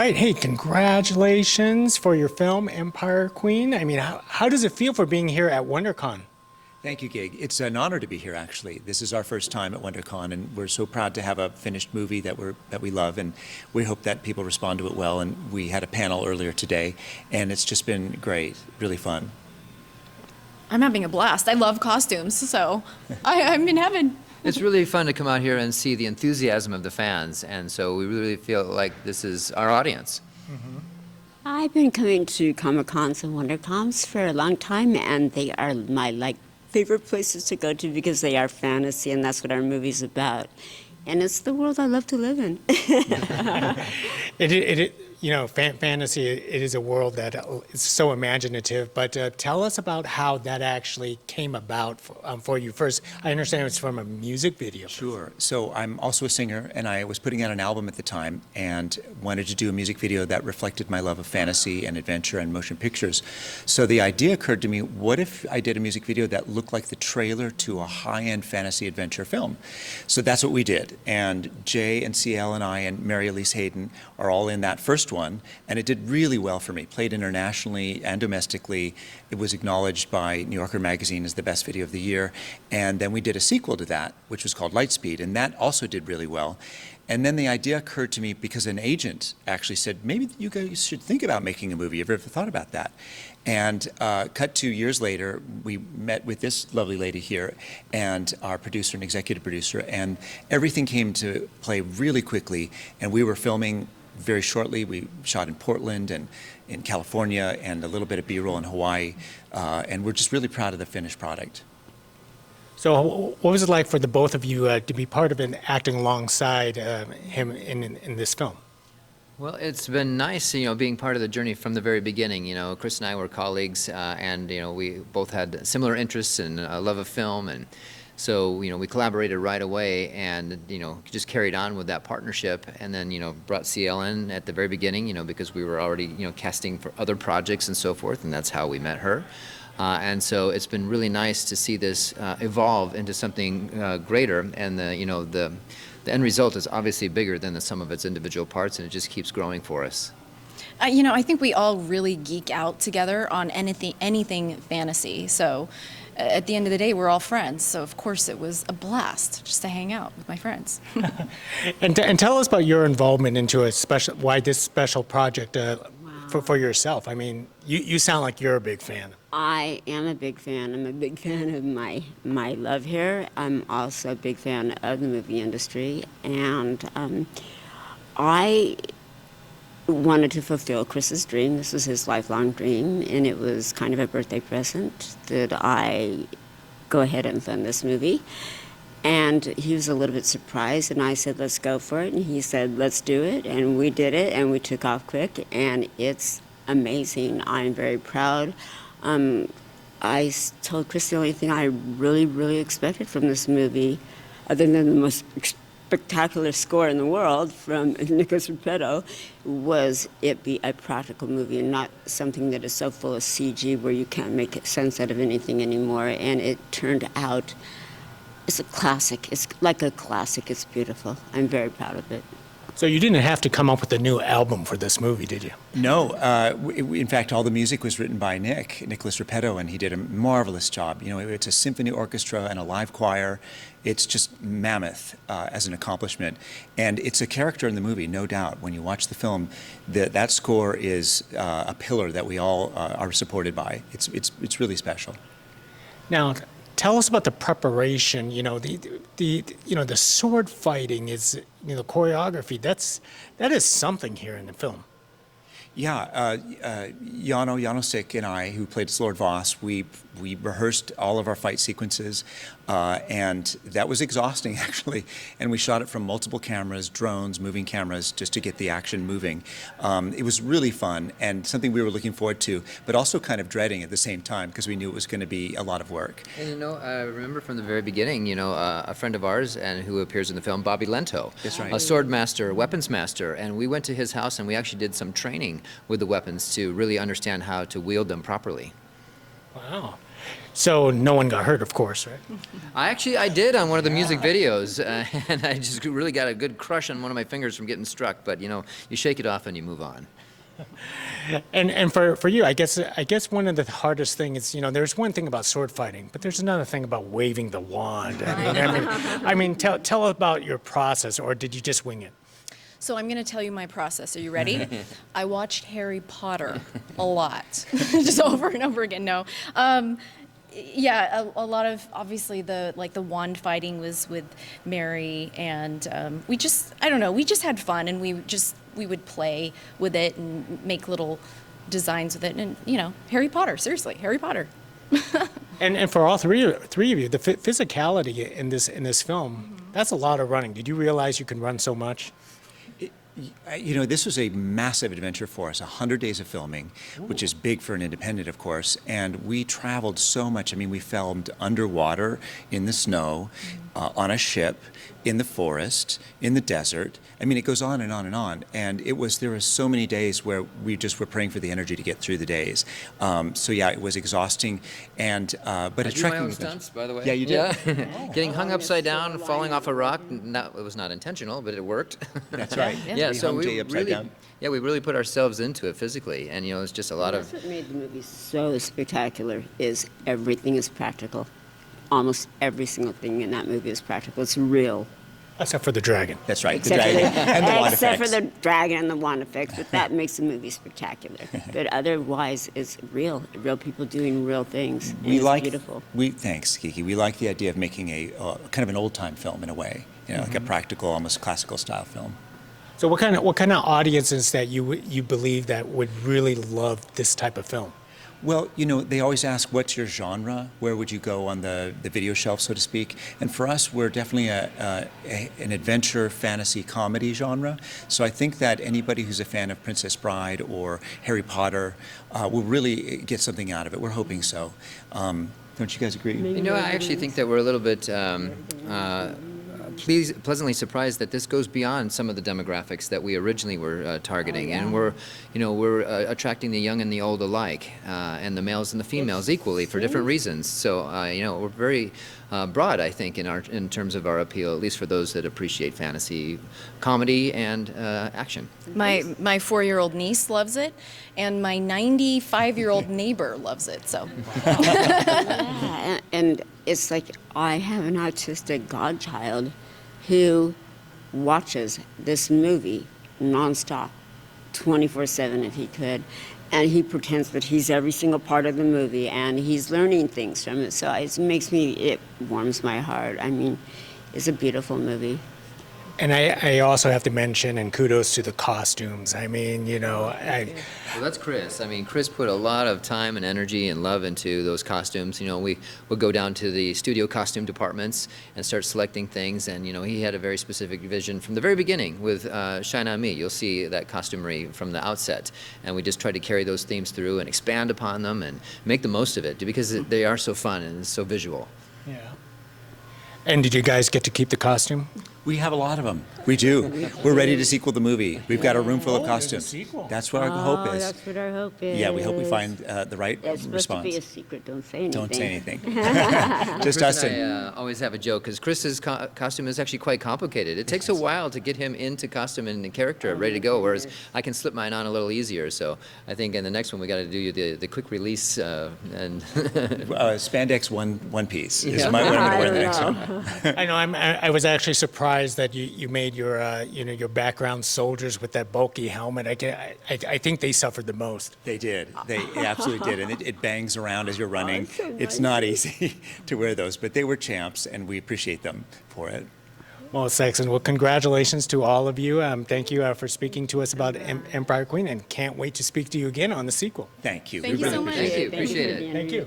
right. Hey, congratulations for your film, Empire Queen. I mean, how does it feel for being here at WonderCon? Thank you, Gig. It's an honor to be here, actually. This is our first time at WonderCon, and we're so proud to have a finished movie that we love, and we hope that people respond to it well. And we had a panel earlier today, and it's just been great, really fun. I'm having a blast. I love costumes, so I'm in heaven. It's really fun to come out here and see the enthusiasm of the fans, and so we really feel like this is our audience. Mm-hmm. I've been coming to Comic-Cons and WonderCons for a long time, and they are my favorite places to go to because they are fantasy, and that's what our movie's about. And it's the world I love to live in. Fantasy, it is a world that is so imaginative, but tell us about how that actually came about for you. First, I understand it's from a music video. Sure. So I'm also a singer, and I was putting out an album at the time and wanted to do a music video that reflected my love of fantasy and adventure and motion pictures. So the idea occurred to me, what if I did a music video that looked like the trailer to a high-end fantasy adventure film? So that's what we did. And Jay and Ciel and I and Mary Elise Hayden are all in that first one, and it did really well for me. Played internationally and domestically. It was acknowledged by New Yorker magazine as the best video of the year. And then we did a sequel to that, which was called Lightspeed, and that also did really well. And then the idea occurred to me because an agent actually said, maybe you guys should think about making a movie. Have you ever thought about that? And cut 2 years later, we met with this lovely lady here and our producer and executive producer, and everything came to play really quickly, and we were filming very shortly. We shot in Portland and in California and a little bit of B-roll in Hawaii, and we're just really proud of the finished product. So what was it like for the both of you to be part of it, acting alongside him in this film? Well, it's been nice, being part of the journey from the very beginning. Chris and I were colleagues, and we both had similar interests and a love of film, and so we collaborated right away, and just carried on with that partnership, and then brought Ciel in at the very beginning, because we were already casting for other projects and so forth, and that's how we met her. And so it's been really nice to see this evolve into something greater, and the end result is obviously bigger than the sum of its individual parts, and it just keeps growing for us. I think we all really geek out together on anything fantasy. So at the end of the day, we're all friends. So of course it was a blast just to hang out with my friends. And tell us about your involvement into why this special project for yourself. I mean, you sound like you're a big fan. I am a big fan. I'm a big fan of my love here. I'm also a big fan of the movie industry, and I wanted to fulfill Chris's dream. This was his lifelong dream, and it was kind of a birthday present that I go ahead and film this movie. And he was a little bit surprised, and I said, let's go for it. And he said, let's do it. And we did it, and we took off quick, and it's amazing. I'm very proud. I told Chris the only thing I really, really expected from this movie, other than the most spectacular score in the world from Nicholas Repetto, was it be a practical movie and not something that is so full of CG where you can't make sense out of anything anymore. And it turned out, it's a classic. It's like a classic. It's beautiful. I'm very proud of it. So you didn't have to come up with a new album for this movie, did you? No. In fact, all the music was written by Nicholas Repetto, and he did a marvelous job. It's a symphony orchestra and a live choir. It's just mammoth as an accomplishment. And it's a character in the movie, no doubt. When you watch the film, that score is a pillar that we all are supported by. It's really special. Now, tell us about the preparation. The sword fighting is, the choreography. That is something here in the film. Yeah, Janosik and I, who played Lord Voss, we rehearsed all of our fight sequences, and that was exhausting, actually. And we shot it from multiple cameras, drones, moving cameras, just to get the action moving. It was really fun and something we were looking forward to, but also kind of dreading at the same time because we knew it was going to be a lot of work. And I remember from the very beginning, a friend of ours and who appears in the film, Bobby Lento, That's right. A sword master, weapons master, and we went to his house and we actually did some training with the weapons to really understand how to wield them properly. Wow. So no one got hurt, of course, right? I did on one of the music videos, and I just really got a good crush on one of my fingers from getting struck. But you shake it off and you move on. And for you, I guess one of the hardest things is, there's one thing about sword fighting, but there's another thing about waving the wand. Tell about your process, or did you just wing it? So I'm going to tell you my process. Are you ready? I watched Harry Potter a lot, just over and over again. No. Yeah, a lot of, obviously, the wand fighting was with Mary, and we just had fun, and we would play with it and make little designs with it, and Harry Potter, seriously, Harry Potter. And for all three of you, the physicality in this film, that's a lot of running. Did you realize you can run so much? This was a massive adventure for us, 100 days of filming, which is big for an independent, of course, and we traveled so much. I mean, we filmed underwater, in the snow, on a ship, in the forest, in the desert. I mean, it goes on and on and on. And there were so many days where we just were praying for the energy to get through the days. So yeah, it was exhausting. And but I a do my trekking own stunts, by the way. Yeah, you did. Yeah. Getting hung upside down, falling off a rock. It was not intentional, but it worked. That's right. Yeah, so hung Jay we upside really, down. we really put ourselves into it physically, and it's just a lot of. That's what made the movie so spectacular. Is everything is practical. Almost every single thing in that movie is practical. It's real. Except for the dragon. That's right. Except the dragon and the wand except for effects. the dragon and the wand effects, but that makes the movie spectacular. But otherwise, it's real. Real people doing real things. And We it's like beautiful. Thanks, Kiki. We like the idea of making a kind of an old time film in a way, like a practical, almost classical style film. So what kind of audiences that you believe that would really love this type of film? Well, they always ask, what's your genre? Where would you go on the video shelf, so to speak? And for us, we're definitely an adventure, fantasy, comedy genre. So I think that anybody who's a fan of Princess Bride or Harry Potter will really get something out of it. We're hoping so. Don't you guys agree? I actually think that we're a little bit pleasantly surprised that this goes beyond some of the demographics that we originally were targeting, and we're attracting the young and the old alike, and the males and the females equally for different reasons. So we're very broad, I think, in terms of our appeal, at least for those that appreciate fantasy, comedy, and action. My 4-year-old niece loves it, and my 95-year-old neighbor loves it. So. Yeah, and it's like I have an autistic godchild who watches this movie nonstop, 24/7 if he could, and he pretends that he's every single part of the movie, and he's learning things from it. So it warms my heart. I mean, it's a beautiful movie. And I also have to mention, and kudos to the costumes. I mean, Well, that's Chris. I mean, Chris put a lot of time and energy and love into those costumes. We would go down to the studio costume departments and start selecting things, and he had a very specific vision from the very beginning with Shine On Me. You'll see that costumery from the outset, and we just tried to carry those themes through and expand upon them and make the most of it because they are so fun and so visual. yeah. And did you guys get to keep the costume? We have a lot of them. We do. We're ready to sequel the movie. We've got a room full of there's a costumes. sequel. That's what our hope is. That's what our hope is. Yeah, we hope we find the right It's supposed response. to be a secret. Don't say anything. Don't say anything. Just Chris us and and I always have a joke because Chris's costume is actually quite complicated. It takes a while to get him into costume and character, ready to go, whereas I can slip mine on a little easier. So I think in the next one we got to do the quick release and spandex one piece is Yeah. what I'm going to wear in the I next know. one. I know. I was actually surprised that you made your your background soldiers with that bulky helmet. I think they suffered the most. They did. They absolutely did. And it bangs around as you're running. it's so It's nice. not easy to wear those, but they were champs, and we appreciate them for it. Well, it's excellent. Well, congratulations to all of you. Thank you for speaking to us about Empire Queen, and can't wait to speak to you again on the sequel. Thank you. Thank We you really so much. appreciate it. Thank you. Appreciate it. being Thank you.